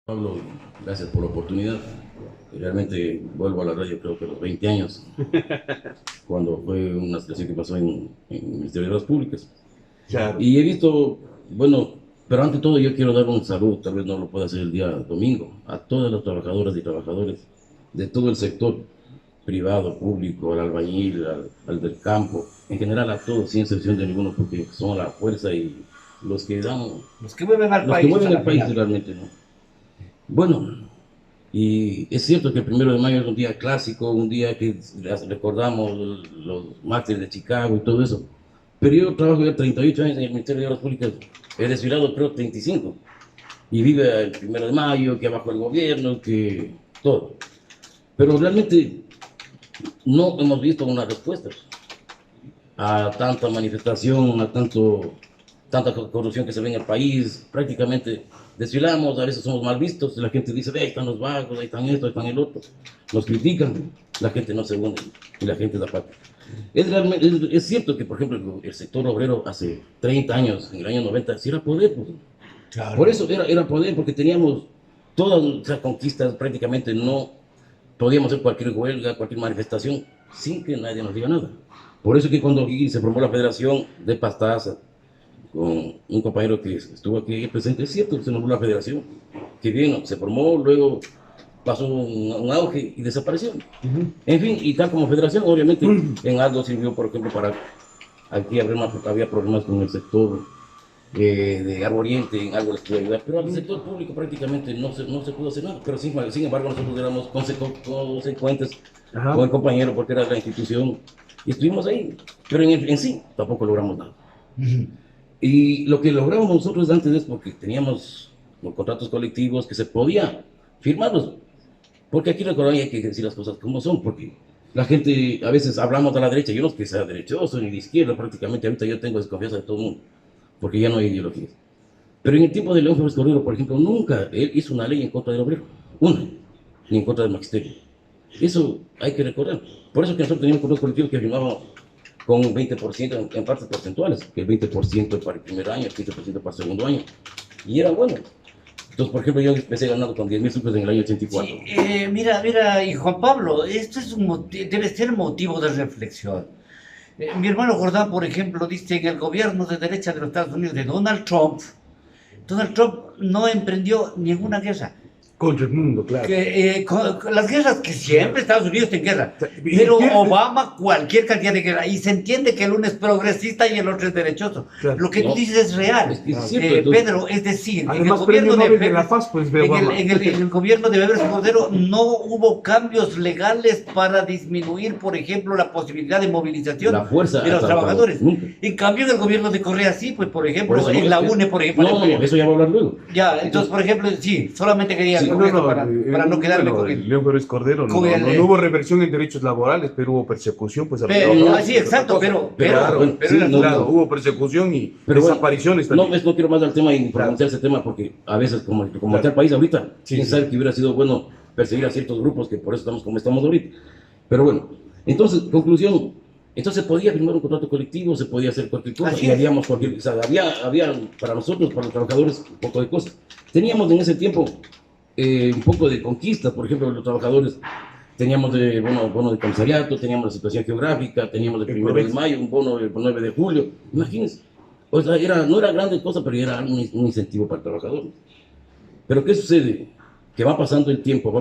Pablo, gracias por la oportunidad. Realmente vuelvo a la radio creo que a los 20 años, cuando fue una situación que pasó en el Ministerio de Obras Públicas. Claro. Y he visto, bueno, pero ante todo yo quiero dar un saludo, tal vez no lo pueda hacer el día domingo, a todas las trabajadoras y trabajadores de todo el sector privado, público, al albañil, al del campo, en general a todos, sin excepción de ninguno, porque son la fuerza y los que dan, Los que mueven al los que país a mueven la el país final. realmente, ¿no? Bueno, y es cierto que el 1 de mayo es un día clásico, un día que recordamos los mártires de Chicago y todo eso. Pero yo trabajo ya 38 años en el Ministerio de Obras Públicas, he desfilado creo 35. Y vive el 1 de mayo, que abajo el gobierno, que todo. Pero realmente no hemos visto una respuesta a tanta manifestación, a tanta corrupción que se ve en el país. Prácticamente desfilamos, a veces somos mal vistos, la gente dice, ahí están los vagos, ahí están esto, ahí están el otro. Nos critican, la gente no se une y la gente da parte. Es cierto que, por ejemplo, el sector obrero hace 30 años, en el año 90, sí era poder. Pues. Por Claro. eso era poder, porque teníamos todas nuestras conquistas, prácticamente no podíamos hacer cualquier huelga, cualquier manifestación, sin que nadie nos diga nada. Por eso que cuando aquí se formó la Federación de Pastaza, con un compañero que estuvo aquí presente, es cierto, se nombró la federación, que bien, se formó, luego pasó un auge y desapareció. En fin, y tal como federación, obviamente en algo sirvió, por ejemplo, para aquí había problemas con el sector de Árbol Oriente, en algo les pudo ayudar, pero al sector público prácticamente no se pudo hacer nada, pero sin embargo nosotros éramos consecuentes Ajá. con el compañero porque era la institución y estuvimos ahí, pero en sí tampoco logramos nada. Y lo que logramos nosotros antes es porque teníamos los contratos colectivos que se podía firmarlos. Porque aquí en Ecuador hay que decir las cosas como son, porque la gente, a veces hablamos de la derecha, yo no es que sea derechoso ni de izquierda, prácticamente ahorita yo tengo desconfianza de todo el mundo, porque ya no hay ideologías. Pero en el tiempo de León Febres Cordero, por ejemplo, nunca él hizo una ley en contra del obrero, una, ni en contra del magisterio. Eso hay que recordar. Por eso que nosotros teníamos contratos colectivos que firmábamos con un 20% en partes porcentuales, que el 20% para el primer año, el 15% para el segundo año. Y era bueno. Entonces, por ejemplo, yo empecé ganando con 10.000 sucres en el año 84. Sí, mira, y Juan Pablo, esto es debe ser motivo de reflexión. Mi hermano Jordán, por ejemplo, dice que el gobierno de derecha de los Estados Unidos de Donald Trump no emprendió ninguna guerra. Contra el mundo, claro. Con las guerras que siempre Estados Unidos está en guerra, Y pero pierde. Obama cualquier cantidad de guerra, y se entiende que el uno es progresista y el otro es derechoso. Claro. Lo que tú No, dices es real, es cierto, entonces, Pedro, es decir, en el Además, gobierno premio Nobel de de la Paz, pues ve en el, Obama. en el gobierno de Weber Cordero no hubo cambios legales para disminuir, por ejemplo, la posibilidad de movilización la fuerza de los hasta trabajadores. nunca. En cambio, en el gobierno de Correa sí, pues por Por ejemplo, eso, en la UNE, por ejemplo. No, eso ya va a hablar luego. Ya, entonces, por ejemplo, sí, solamente quería Sí, con No, esto no, para no quedarme bueno, con el... León Febres Cordero, con el, no hubo reversión en derechos laborales, pero hubo persecución, pues a los Pero, trabajadores, sí, es otra exacto, cosa. pero bueno, sí, era no, Claro, hubo persecución y Pero bueno, desapariciones no, también. no quiero más al tema y Claro. pronunciar ese tema porque a veces, como Claro. está el país ahorita, Sí, quién sí. sabe que hubiera sido bueno perseguir a ciertos grupos que por eso estamos como estamos ahorita. Pero bueno, entonces, conclusión, entonces se podía firmar un contrato colectivo, se podía hacer cualquier cosa Así y es. haríamos cualquier, o sea, había para nosotros, para los trabajadores, un poco de cosas. Teníamos en ese tiempo un poco de conquistas, por ejemplo, los trabajadores teníamos bono de comisariato, teníamos la situación geográfica, teníamos el 1 de mayo, un bono el 9 de julio, imagínense. O sea, no era grande cosa, pero era un incentivo para el trabajador. Pero ¿qué sucede? Que va pasando el tiempo,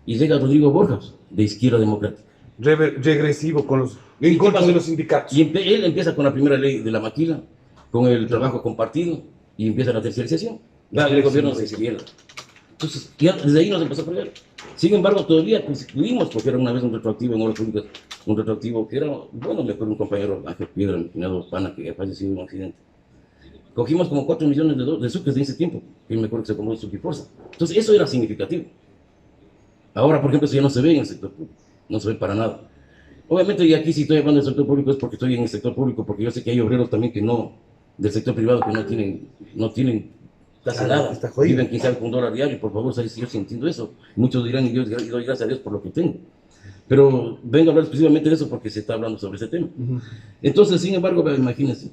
y llega Rodrigo Borjas, de Izquierda Democrática. Regresivo con los, ¿Y en qué contra pasó? de los sindicatos. Y él empieza con la primera ley de la maquila, con el trabajo compartido, y empieza la terciarización. Va el gobierno de izquierda. Entonces, ya desde ahí nos empezó a fregar. Sin embargo, todavía pudimos coger una vez un retroactivo en obras públicas, un retroactivo que era, bueno, me acuerdo un compañero, Ángel Piedra, mi finado pana, que ha fallecido en un accidente. Cogimos como 4 millones de sucres en ese tiempo, que me acuerdo que se compró de Suquiforza. Entonces, eso era significativo. Ahora, por ejemplo, eso ya no se ve en el sector público, no se ve para nada. Obviamente, y aquí si estoy hablando del sector público es porque estoy en el sector público, porque yo sé que hay obreros también que no, del sector privado, que no tienen casi nada. Está jodido. Viven quizás con $1 diario, por favor, ¿sabes? Yo sí entiendo eso. Muchos dirán, y doy gracias a Dios por lo que tengo. Pero vengo a hablar exclusivamente de eso porque se está hablando sobre ese tema. Entonces, sin embargo, imagínense,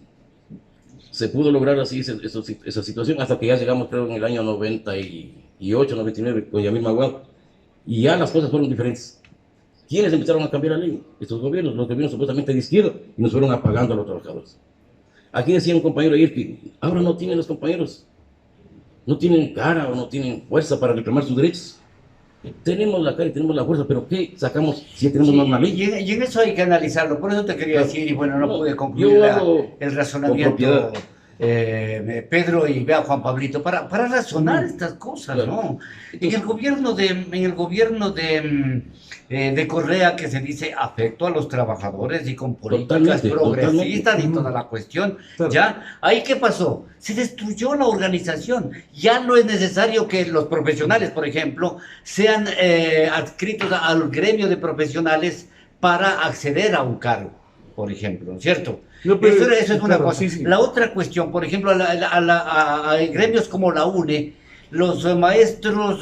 se pudo lograr así esa situación hasta que ya llegamos, creo, en el año 90 y 99 con Yamil Maguad, y ya las cosas fueron diferentes. ¿Quiénes empezaron a cambiar la ley? Estos gobiernos, los gobiernos supuestamente de izquierda, y nos fueron apagando a los trabajadores. Aquí decía un compañero ayer que ahora no tienen los compañeros, no tienen cara o no tienen fuerza para reclamar sus derechos. Tenemos la cara y tenemos la fuerza, pero ¿qué sacamos si tenemos Sí, una ley? y en eso hay que analizarlo, por eso te quería decir, y bueno, no pude concluir Yo hablo el con razonamiento, propiedad. Pedro, y vea Juan Pablito, para razonar estas cosas, Claro. ¿no? En el gobierno de Correa, que se dice afecto a los trabajadores y con políticas Totalmente, progresistas y totalmente. toda la cuestión, Claro. ¿ya? ¿Ahí qué pasó? Se destruyó la organización. Ya no es necesario que los profesionales, por ejemplo, sean adscritos al gremio de profesionales para acceder a un cargo, por ejemplo, ¿no es cierto? No, pero- Eso es una claro, cosa. sí, sí. La otra cuestión, por ejemplo, a gremios como la UNE, los maestros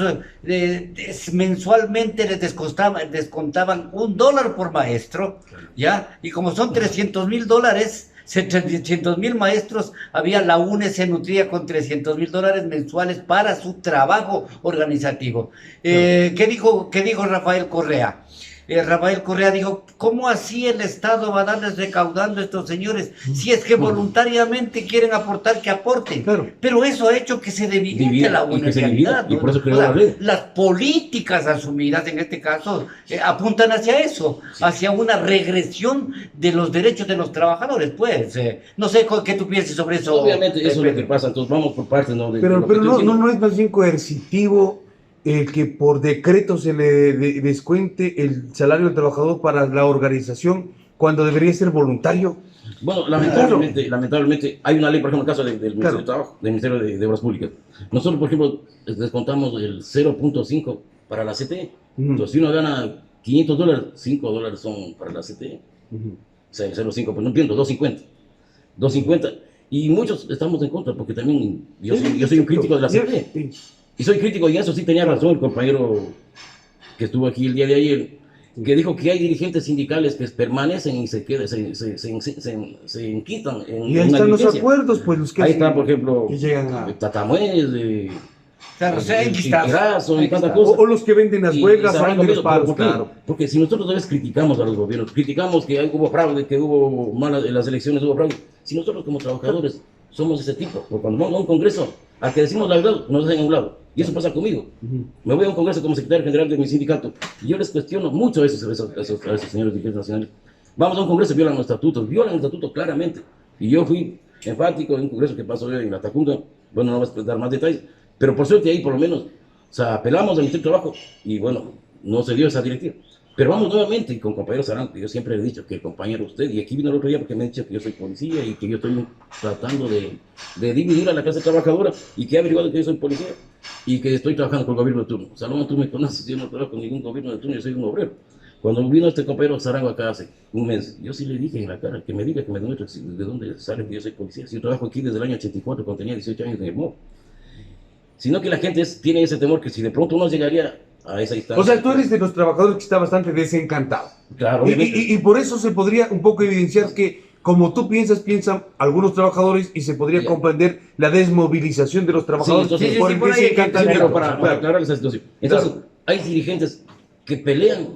mensualmente les descontaban $1 por maestro, ¿ya? Y como son $300,000, 300,000 maestros, la UNE se nutría con $300,000 mensuales para su trabajo organizativo. ¿Qué dijo Rafael Correa? Rafael Correa dijo, ¿cómo así el Estado va a darles recaudando a estos señores? Si es que voluntariamente quieren aportar, que aporten. Claro. Pero eso ha hecho que se debilite Divida, la y que se universidad, divida, y ¿no? por eso creó O sea, la ley. las políticas asumidas en este caso apuntan hacia eso, hacia una regresión de los derechos de los trabajadores, pues. No sé qué tú piensas sobre eso. Obviamente eso es lo que Pedro. pasa, entonces vamos por partes, ¿no? De Pero, lo que pero estoy no, diciendo. no es más bien coercitivo el que por decreto se le descuente el salario del trabajador para la organización cuando debería ser voluntario. Bueno, lamentablemente hay una ley, por ejemplo, en el caso del Ministerio Claro. de Trabajo, del Ministerio de Obras Públicas. Nosotros, por ejemplo, descontamos el 0.5 para la CTE. Ujú. Entonces, si uno gana $500, $5 son para la CTE. Ujú. O sea, el 0.5, pues no entiendo, 2.50. 2.50. Y muchos estamos en contra, porque también yo soy un crítico de la CTE. Sí. Y soy crítico, y eso sí tenía razón el compañero que estuvo aquí el día de ayer, que dijo que hay dirigentes sindicales que permanecen y se quedan, se enquitan en Y ahí una están los diligencia. acuerdos, pues los que Ahí está, por ejemplo, que llegan a... Tatamuez, Claro, o sea, hay que estar. Graso Hay y que tanta estar. cosa. O los que venden las huelgas, se salen habrán de los comido, paros, ¿por qué? claro. Porque si nosotros a veces criticamos a los gobiernos, criticamos que hubo fraude, que hubo malas en las elecciones, hubo fraude. Si nosotros como trabajadores somos ese tipo, porque cuando vamos a un congreso, al que decimos la verdad, nos dejan a un lado. Y eso pasa conmigo. Ujú. Me voy a un congreso como secretario general de mi sindicato y yo les cuestiono mucho a esos señores dirigentes nacionales. Vamos a un congreso, violan los estatutos claramente. Y yo fui enfático en un congreso que pasó en la Tacunga. Bueno, no voy a dar más detalles, pero por suerte ahí por lo menos, o sea, apelamos al Ministerio de Trabajo y bueno, no se dio esa directiva. Pero vamos nuevamente y con compañero Saranco, yo siempre le he dicho que el compañero usted, y aquí vino el otro día porque me ha dicho que yo soy policía y que yo estoy tratando de dividir a la clase trabajadora y que he averiguado que yo soy policía y que estoy trabajando con el gobierno de turno. Salomón, tú me conoces, yo no trabajo con ningún gobierno de turno, yo soy un obrero. Cuando vino este compañero Sarango acá hace un mes, yo sí le dije en la cara que me diga, que me demuestre de dónde sale que yo soy policía. Si yo trabajo aquí desde el año 84, cuando tenía 18 años en el MOB. Sino que la gente tiene ese temor que si de pronto uno llegaría a esa instancia. O sea, tú eres de los trabajadores que está bastante desencantado. Claro, Y, obviamente. y por eso se podría un poco evidenciar que, como tú piensan algunos trabajadores y se podría Ya. comprender la desmovilización de los trabajadores Sí, entonces- por sí, el por ahí hay que desencantamiento. Pero para aclarar esa situación. Entonces, Claro. hay dirigentes que pelean,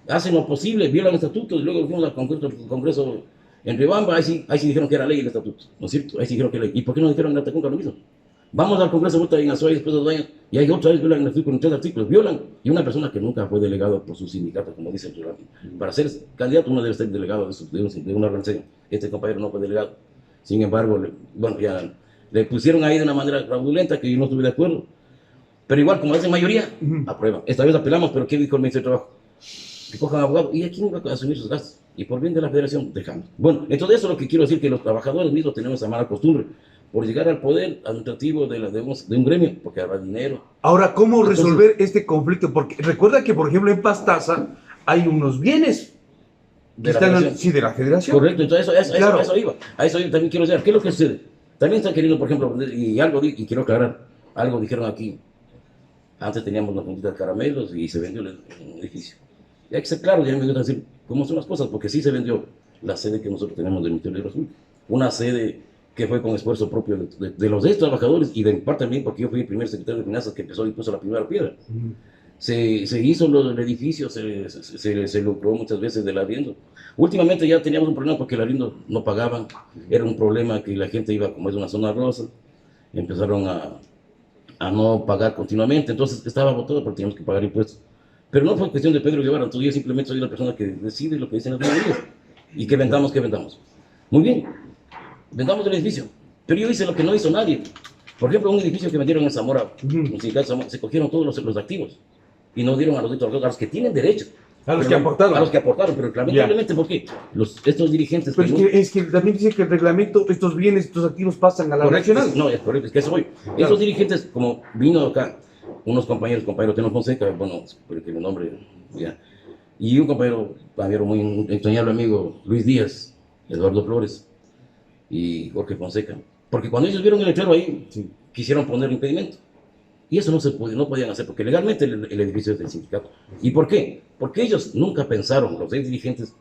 hacen lo posible, violan estatutos, y luego fuimos al congreso en Riobamba, ahí sí dijeron que era ley el estatuto, ¿no es cierto? Ahí sí dijeron que era ley. ¿Y por qué no dijeron en la Tacunga lo mismo? Vamos al congreso vuelta en Azuay después de 2 años, y hay otra vez violan el artículo, con 3 artículos, violan, y una persona que nunca fue delegado por su sindicato, como dice el reglamento. Para ser candidato uno debe ser delegado de una organización. Este compañero no fue delegado. Sin embargo, bueno, ya le pusieron ahí de una manera fraudulenta que yo no estuve de acuerdo. Pero igual, como hacen mayoría, aprueban. Esta vez apelamos, pero ¿qué dijo el Ministerio de Trabajo? Que cojan abogados. ¿Y a quién va a asumir sus gastos? Y por bien de la federación, dejamos. Bueno, entonces eso es lo que quiero decir, que los trabajadores mismos tenemos esa mala costumbre. Por llegar al poder administrativo de un gremio, porque habrá dinero. Ahora, ¿cómo Entonces- resolver este conflicto? Porque recuerda que, por ejemplo, en Pastaza hay unos bienes que De la están federación. sí, de la federación. Correcto, entonces Claro. eso iba. A eso yo también quiero decir. ¿Qué es lo que sucede? También están queriendo, por ejemplo, y quiero aclarar, algo dijeron aquí. Antes teníamos una puntita de caramelos y se vendió el edificio. Y hay que ser claro, ya me gusta decir cómo son las cosas, porque sí se vendió la sede que nosotros tenemos del Ministerio de Obras Públicas. Una sede que fue con esfuerzo propio de los 10 trabajadores y de mi parte también, porque yo fui el primer secretario de finanzas que empezó y puso la primera piedra. Se hizo el edificio, se lucró muchas veces del arriendo. Últimamente ya teníamos un problema porque el arriendo no pagaban, era un problema que la gente iba, como es una zona rosa, empezaron a no pagar continuamente, entonces estaba votado porque teníamos que pagar impuestos. Pero no fue cuestión de Pedro Guevara, entonces yo simplemente soy la persona que decide lo que dicen las mayorías. Y que vendamos, que vendamos. Muy bien, vendamos el edificio, pero yo hice lo que no hizo nadie. Por ejemplo, un edificio que vendieron en Zamora, en el sindicato de Zamora, se cogieron todos los activos y no dieron a los trabajadores, a los que tienen derecho. A los que aportaron. A los que aportaron, pero lamentablemente, ¿por qué? Estos dirigentes... Pero es que también dice que el reglamento, estos bienes, estos activos pasan a la nacional. No, es correcto, es que eso voy. Claro. Esos dirigentes, como vino acá, unos compañeros, compañero Teno Fonseca, bueno, espero que mi nombre, ya, y un compañero muy entrañable amigo, Luis Díaz, Eduardo Flores y Jorge Fonseca, porque cuando ellos vieron el letrero ahí, sí, quisieron poner impedimento. Y eso no podían hacer, porque legalmente el edificio es del sindicato. ¿Y por qué? Porque ellos nunca pensaron, los 6 dirigentes,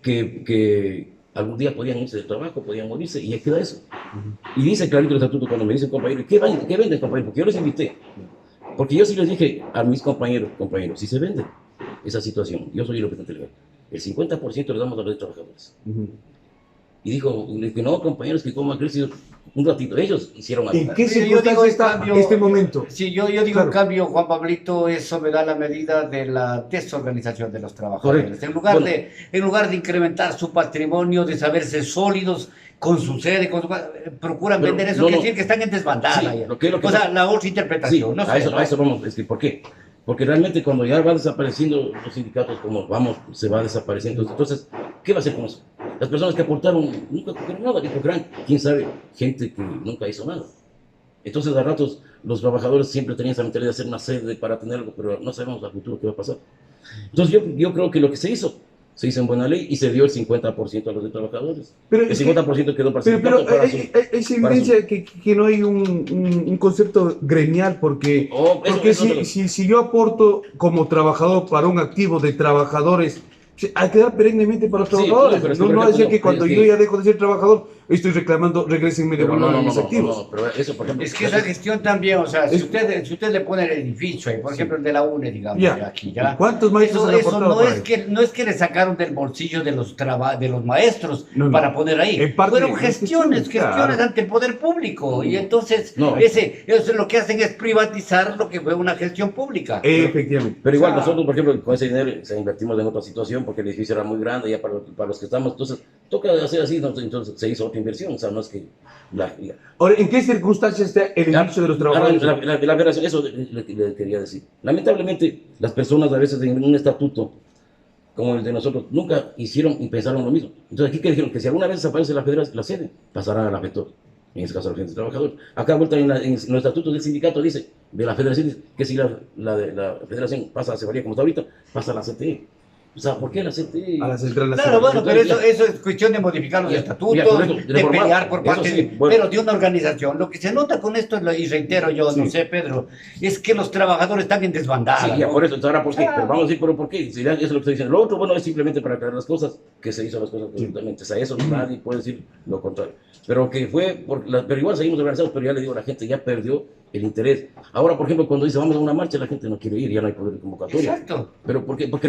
que algún día podían irse del trabajo, podían morirse, y ahí queda eso. Y dice clarito el estatuto cuando me dicen, compañero, ¿qué venden, compañero? Porque yo les invité. Porque yo sí les dije a mis compañeros, si se vende esa situación, yo soy el representante legal, el 50% le damos a los trabajadores. Y dijo, no, compañeros, que como ha crecido un ratito, ellos hicieron algo. ¿En qué circunstancia está este momento? Sí, yo digo, claro, en cambio, Juan Pablito, eso me da la medida de la desorganización de los trabajadores. En lugar de incrementar su patrimonio, de saberse sólidos con su sede, procuran vender eso, quiere decir que están en desbandada. Sí, o sea, la otra interpretación. Sí, no a eso vamos a decir, ¿por qué? Porque realmente cuando ya va desapareciendo los sindicatos, se va desapareciendo. Entonces, ¿qué va a hacer con eso? Las personas que aportaron nunca cogieron nada, que cogerán, quién sabe, gente que nunca hizo nada. Entonces, a ratos, los trabajadores siempre tenían esa mentalidad de hacer una sede para tener algo, pero no sabemos al futuro qué va a pasar. Entonces, yo creo que lo que se hizo en buena ley y se dio el 50% a los de trabajadores. Pero el 50% quedó para el sindicato. Pero es evidencia que no hay un concepto gremial, porque si yo aporto como trabajador para un activo de trabajadores, hay que dar perennemente para los trabajadores. Sí, claro, no decir que cuando yo ya dejo de ser trabajador, estoy reclamando, regresenme de vuelta a mis activos. Pero eso, por ejemplo, es que esa gestión también, o sea, si usted le pone el edificio ahí, por ejemplo, el de la UNE, digamos, aquí ya. ¿Cuántos maestros han aportado? No es que le sacaron del bolsillo de los maestros para poner ahí. Fueron gestiones ante el poder público. Y entonces, eso lo que hacen es privatizar lo que fue una gestión pública. Efectivamente. Pero igual nosotros, por ejemplo, con ese dinero invertimos en otra situación porque el edificio era muy grande ya para los que estamos. Entonces, toca hacer así, entonces se hizo otra inversión, o sea, no es que... Ahora, ¿en qué circunstancias está el inicio de los trabajadores? La federación, eso le quería decir. Lamentablemente, las personas a veces en un estatuto como el de nosotros nunca hicieron y pensaron lo mismo. Entonces, aquí que dijeron que si alguna vez desaparece la federación, la sede, pasará a la FETOR, en este caso a la gente de trabajadores. Acá vuelta en los estatutos del sindicato dice, de la federación, dice que si la federación pasa a Cebaría como está ahorita, pasa a la CTE. O sea, ¿por qué la CTE? A la central nacional. Claro, bueno, pero eso es cuestión de modificar los estatutos, de pelear por parte pero de una organización. Lo que se nota con esto, y reitero yo, no sé, Pedro, es que los trabajadores están en desbandada. Sí, ya por eso, ahora, ¿por qué? Pero vamos a decir, ¿por qué? Si eso es lo que estoy diciendo. Lo otro, bueno, es simplemente para aclarar las cosas, que se hizo las cosas correctamente. O sea, eso nadie puede decir lo contrario. Pero que fue, pero igual seguimos organizados, pero ya le digo, la gente ya perdió el interés. Ahora, por ejemplo, cuando dice vamos a una marcha, la gente no quiere ir, ya no hay poder de convocatoria. Exacto. ¿Pero por qué? ¿Por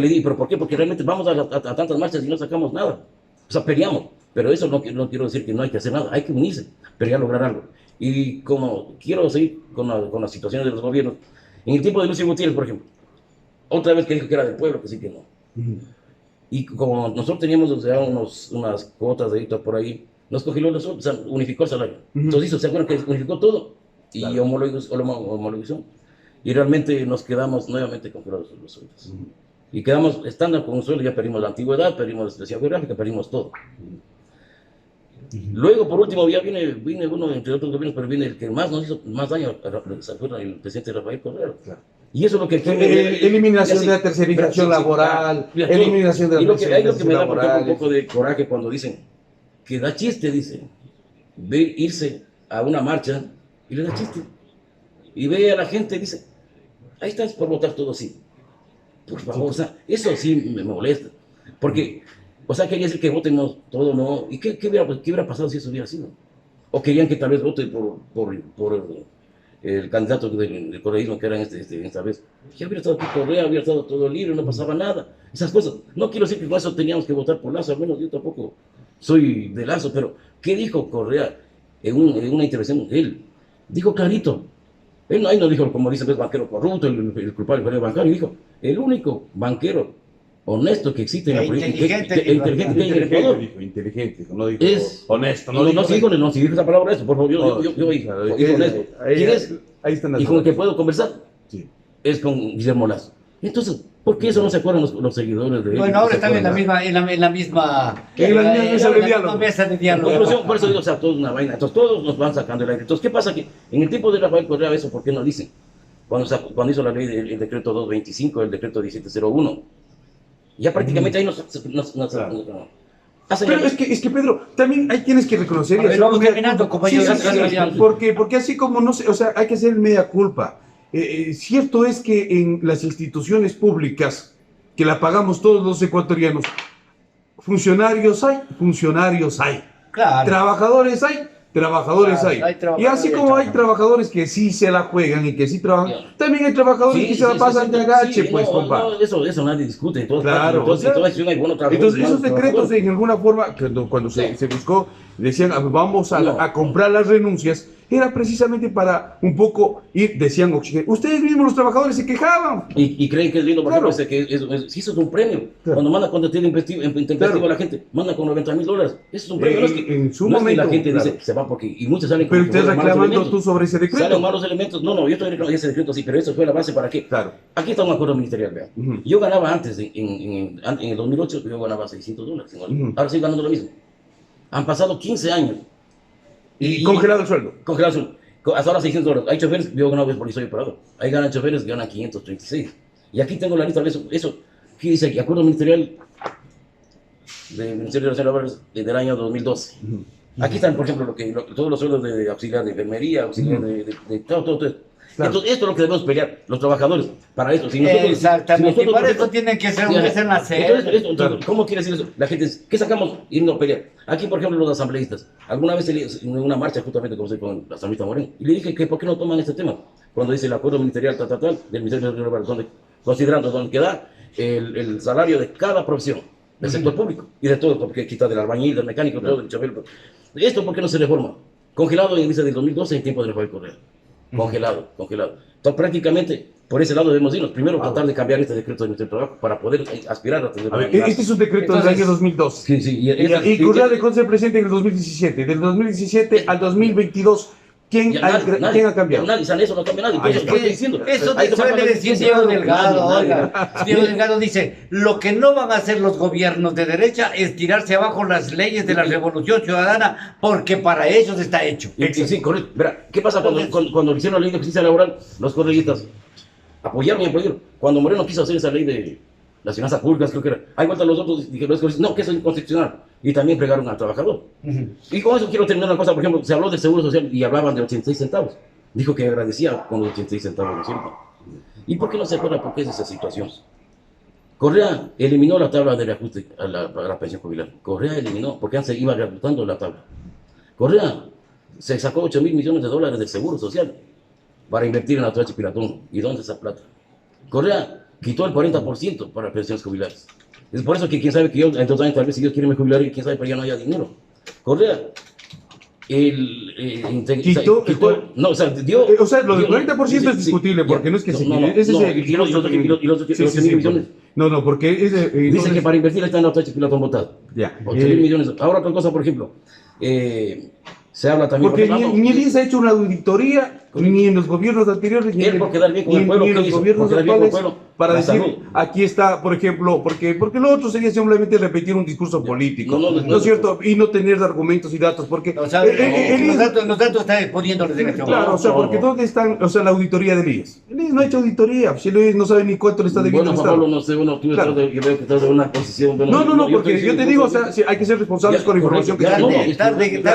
qué? Porque realmente vamos a tantas marchas y no sacamos nada. O sea, peleamos. Pero eso no quiero decir que no hay que hacer nada, hay que unirse, pero ya lograr algo. Y como quiero seguir con las situaciones de los gobiernos, en el tiempo de Lucio Gutiérrez, por ejemplo, otra vez que dijo que era del pueblo, que sí que no. Y como nosotros teníamos unas cuotas de por ahí, nos cogió o sea, unificó el salario. Entonces hizo, ¿se acuerdan que unificó todo? Y homologizó. Y realmente nos quedamos nuevamente con los sueldos. Y quedamos estándar con un sueldo, ya perdimos la antigüedad, perdimos la especial geográfica, perdimos todo. Luego, por último, ya viene uno, entre otros gobiernos, pero viene el que más nos hizo más daño, el presidente Rafael Correa. Claro. Y eso es lo que... eliminación de la tercerización laboral, eliminación de la tercerización laboral. Hay lo que me da, por ejemplo, un poco de coraje cuando dicen que da chiste, dicen, ve irse a una marcha y le da chiste. Y ve a la gente y dice, ahí estás por votar todo así. Por favor, o sea, eso sí me molesta. Porque, o sea, quería decir que votemos todo, ¿no? ¿Y qué hubiera pasado si eso hubiera sido? o querían que tal vez vote por el candidato del correísmo que era esta vez. Ya hubiera estado aquí Correa, hubiera estado todo libre, no pasaba nada. Esas cosas. No quiero decir que con eso teníamos que votar por Lazo, al menos yo tampoco soy de Lazo, pero ¿qué dijo Correa en una intervención? Él dijo clarito. Él ahí no dijo, como dice el banquero corrupto, el culpable del bancario, dijo, el único banquero honesto que existe en la política, inteligente que hay en el Ecuador. Dijo, inteligente, no dijo es honesto. No se dijo esa palabra eso, por favor, yo digo honesto. ¿Quién es? Ahí están las y con el que puedo conversar sí. es con Guillermo Lazo. Entonces, ¿por qué eso no se acuerdan los seguidores de él? Bueno, ahora están en la misma mesa de diálogo. Conclusión, por eso digo, o sea, todo es una vaina. Entonces, todos nos van sacando el aire. Entonces, ¿qué pasa? Que en el tiempo de Rafael Correa, eso, ¿por qué no dicen? Cuando hizo la ley del decreto 225, el decreto 1701, ya prácticamente ahí nos hacen. Pero es que Pedro, también hay tienes que reconocer. Vamos terminando, compañeros. Porque así como no sé, o sea, hay que hacer media culpa. Cierto es que en las instituciones públicas, que la pagamos todos los ecuatorianos, funcionarios hay. Claro. Trabajadores hay. Claro, Y así como hay trabajadores que sí se la juegan y que sí trabajan, también hay trabajadores que se la pasan de agache, pues, compa. Eso nadie discute. Claro. Entonces, esos decretos, en alguna forma, cuando se buscó, decían, vamos a comprar las renuncias, era precisamente para un poco ir, decían, ustedes mismos los trabajadores se quejaban. Y creen que es lindo, por Claro. ejemplo, si eso es un premio. Claro. Cuando tiene investigo a la gente, manda con $90,000. Eso es un premio. En su no momento, es que la gente claro. dice, se va porque, y muchos salen Pero con estás malos reclamando elementos. tú sobre ese decreto. Salen malos elementos. No, yo estoy reclamando ese decreto, sí, pero eso fue la base para qué. Claro. Aquí está un acuerdo ministerial, vean. Yo ganaba antes, en el 2008, yo ganaba $600. Ahora estoy ganando lo mismo. Han pasado 15 años. Y congelado el sueldo. Congelado el sueldo. Hasta ahora $600. Hay choferes, yo ganaba por soy operador. Ahí ganan choferes que ganan 536. Y aquí tengo la lista de eso. ¿Qué dice aquí? Acuerdo ministerial del Ministerio de Relaciones Laborales del año 2012. Aquí están, por ejemplo, todos los sueldos de auxiliar de enfermería, auxiliar de todo eso. Claro. Entonces, esto es lo que debemos pelear, los trabajadores, para eso. Exactamente, y para eso tienen que ser en la sede. Entonces, ¿cómo quiere decir eso? La gente dice, ¿qué sacamos? Irnos a pelear. Aquí, por ejemplo, los asambleístas. Alguna vez en una marcha, justamente como con la asambleísta Moreno, y le dije que ¿por qué no toman este tema? Cuando dice el acuerdo ministerial tal, del Ministerio de Relaciones Laborales, considerando donde queda el salario de cada profesión, del sector público, y de todo, porque quita del albañil, del mecánico, todo, del chofer. ¿Esto por qué no se reforma? Congelado en del 2012 en tiempo de Rafael Correa. Congelado. Entonces, prácticamente, por ese lado debemos irnos. Primero, tratar de cambiar este decreto del Ministerio de Trabajo para poder aspirar a tener... A ver, este es un decreto del año 2012. Sí. Y Correa dejó de ser presidente en el 2017. Del 2017 al 2022, ¿quién ha cambiado? Nadie, eso no cambia nadie. Eso te suele decir Diego Delgado. Oiga, Diego Delgado dice, lo que no van a hacer los gobiernos de derecha es tirarse abajo las leyes de la Revolución Ciudadana, porque para ellos está hecho. Sí, correcto. Verá, ¿qué pasa cuando hicieron la ley de justicia laboral? Los correístas apoyaron y apoyaron. Cuando Moreno quiso hacer esa ley de las finanzas públicas, creo que era, ahí vuelta los otros dijeron, no, que eso es inconstitucional. Y también fregaron al trabajador. Y con eso quiero terminar una cosa, por ejemplo, se habló del seguro social y hablaban de 86 centavos. Dijo que agradecía con los 86 centavos, ¿no es cierto? ¿Y por qué no se acuerda por qué es esa situación? Correa eliminó la tabla de reajuste a la pensión jubilar. Correa eliminó, porque antes iba reajustando la tabla. Correa se sacó $8,000 millones del seguro social para invertir en la Toachi Pilatón. ¿Y dónde está esa plata? Correa quitó el 40% para pensiones jubilares. Es por eso que quién sabe que yo, entonces tal vez si Dios quiere me jubilar y quién sabe, pero ya no haya dinero. Correa quitó, no, o sea, dio... O sea, lo del 40% es discutible, porque no es que se quite. Y los otros millones. No, porque dice que para invertir está en la Toachi Pilatón votado. Ya. 8,000 millones. Ahora otra cosa, por ejemplo, se habla también... Porque ni el INSS ha hecho una auditoría, ni en los gobiernos anteriores, ni en los gobiernos actuales, para decir, aquí está, por ejemplo, porque lo otro sería simplemente repetir un discurso político, ¿no es cierto? Y no tener argumentos y datos, porque... los datos están exponiéndoles en este momento. Claro, o sea, porque ¿dónde están, o sea, la auditoría del IES? El IES no ha hecho auditoría, si el IES no sabe ni cuánto le está debiendo al Estado. No sé, tú yo veo que estás de una posición... No, porque yo te digo, o sea, hay que ser responsables con la información que se tarde que te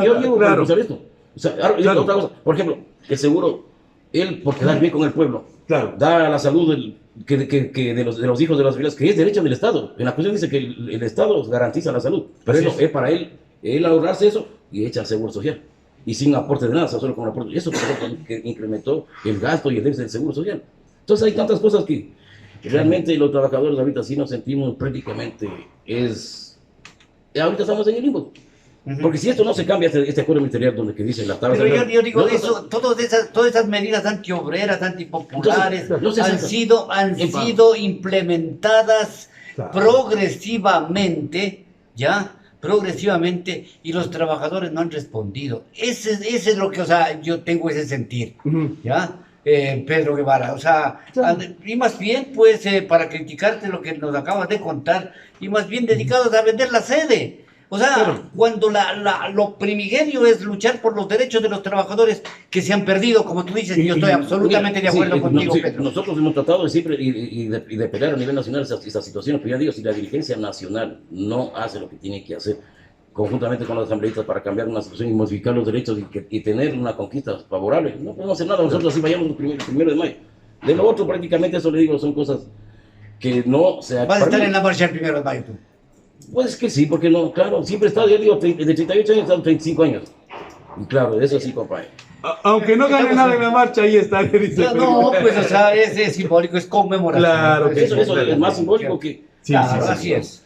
Yo pensar esto. O sea, otra cosa, por ejemplo, el seguro, él, por quedar bien con el pueblo, da la salud de los hijos de las familias, que es derecho del Estado. En la Constitución dice que el Estado garantiza la salud, pero para él ahorrarse eso, y echa al Seguro Social. Y sin aporte de nada, solo con aporte. Eso fue lo que incrementó el gasto y el déficit del Seguro Social. Entonces hay tantas cosas que realmente los trabajadores ahorita sí nos sentimos prácticamente ahorita estamos en el limbo. Porque si esto no se cambia, este acuerdo ministerial donde que dice la tabla... Pero yo digo, todas esas medidas antiobreras, antipopulares, entonces, han sido implementadas progresivamente, ¿ya? Progresivamente, y los trabajadores no han respondido. Ese es lo que, o sea, yo tengo ese sentir, ¿ya? Pedro Guevara, o sea, y más bien, pues, para criticarte lo que nos acabas de contar, y más bien dedicados a vender la sede. O sea, cuando lo primigenio es luchar por los derechos de los trabajadores que se han perdido, como tú dices, y yo estoy absolutamente de acuerdo contigo, Pedro. Nosotros hemos tratado de siempre y de pelear a nivel nacional esas situaciones, pero ya digo, si la dirigencia nacional no hace lo que tiene que hacer, conjuntamente con los asambleístas para cambiar una situación y modificar los derechos y tener una conquista favorable, no podemos hacer nada, nosotros así vayamos el primero de mayo. De lo otro, prácticamente, eso le digo, son cosas que no se... ¿Vas a estar en la marcha el 1 de mayo tú? Pues que sí, porque no, claro, siempre he estado, yo digo, de 38 años hasta 35 años. Y claro, eso sí, compadre. Aunque no gane nada en la marcha, ahí está. No, pues, o sea, es simbólico, es conmemorativo. Claro, Eso es más simbólico que... Sí, así es.